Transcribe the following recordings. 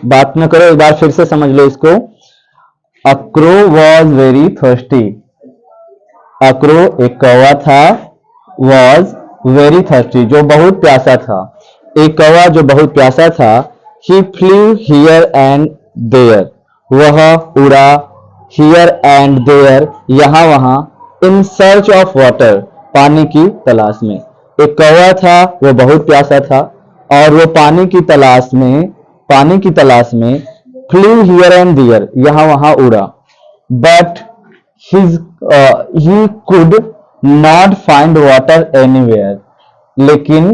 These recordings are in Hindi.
बात न करो, एक बार फिर से समझ लो इसको। A crow was very thirsty. Accrue एक कौवा था, वॉज वेरी थर्स्टी जो बहुत प्यासा था। एक कौवा जो बहुत प्यासा था। ही फ्लू हियर एंड देयर, वह उड़ा हियर एंड देयर यहां वहां, इन सर्च ऑफ वाटर पानी की तलाश में। एक कौवा था, वो बहुत प्यासा था और वो पानी की तलाश में फ्लू हियर एंड देयर यहां वहां उड़ा। But he could not find water anywhere, लेकिन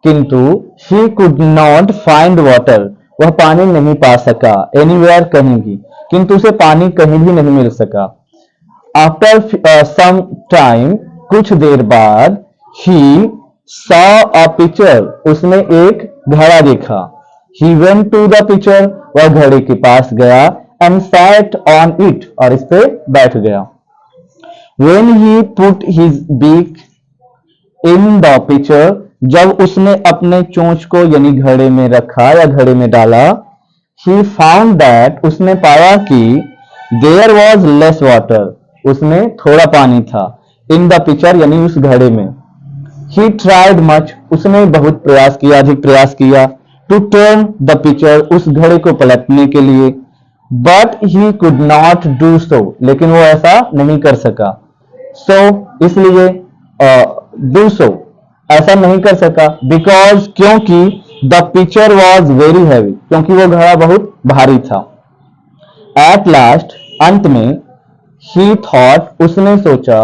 किंतु he could not find water, वह पानी नहीं पा सका, anywhere कहीं भी, किंतु उसे पानी कहीं भी नहीं मिल सका। आफ्टर some time, कुछ देर बाद, he saw a picture, उसने एक घड़ा देखा। he went to the picture, वह घड़े के पास गया, and sat on it, और इस पे बैठ गया। When he put his beak in the pitcher, जब उसने अपने चोंच को यानी घड़े में रखा या घड़े में डाला, he found that, उसने पाया कि there was less water, उसमें थोड़ा पानी था, in the pitcher यानी उस घड़े में। he tried much, उसने बहुत प्रयास किया, अधिक प्रयास किया, to turn the pitcher, उस घड़े को पलटने के लिए, but he could not do so, लेकिन वो ऐसा नहीं कर सका। so इसलिए do so ऐसा नहीं कर सका, because क्योंकि the pitcher was very heavy, क्योंकि वो घड़ा बहुत भारी था। at last अंत में, he thought, उसने सोचा,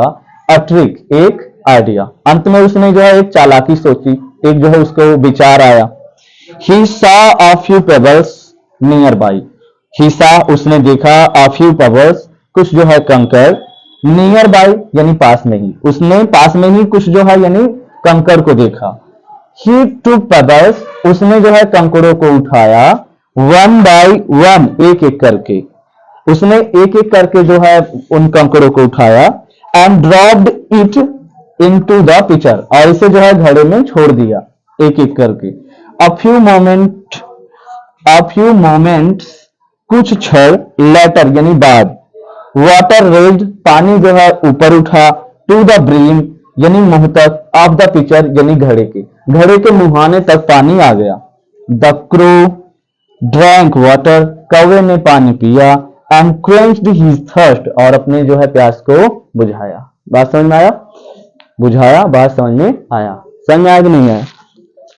a trick, एक आइडिया, अंत में उसने जो है एक चालाकी सोची, एक जो है उसको विचार आया। he saw a few pebbles nearby, he saw उसने देखा, a few pebbles कुछ जो है कंकर, नियर बाय यानी पास में ही, उसने पास में ही कुछ जो है यानी कंकड़ को देखा। he took pebbles, उसने जो है कंकड़ों को उठाया, one by one, एक एक करके, उसने एक एक करके जो है उन कंकड़ों को उठाया, and dropped it into the pitcher, और इसे जो है घड़े में छोड़ दिया एक एक करके। a few moments कुछ क्षण, later यानी बाद, water raised, पानी जो है ऊपर उठा, to the brim यानी मुंह तक, of the pitcher यानी घड़े के मुहाने तक पानी आ गया। the crow drank water, कौवे ने पानी पिया, and quenched his thirst, और अपने जो है प्यास को बुझाया। बात समझ में आया? बुझाया, बात समझ में आया? समझ में आया कि नहीं आया?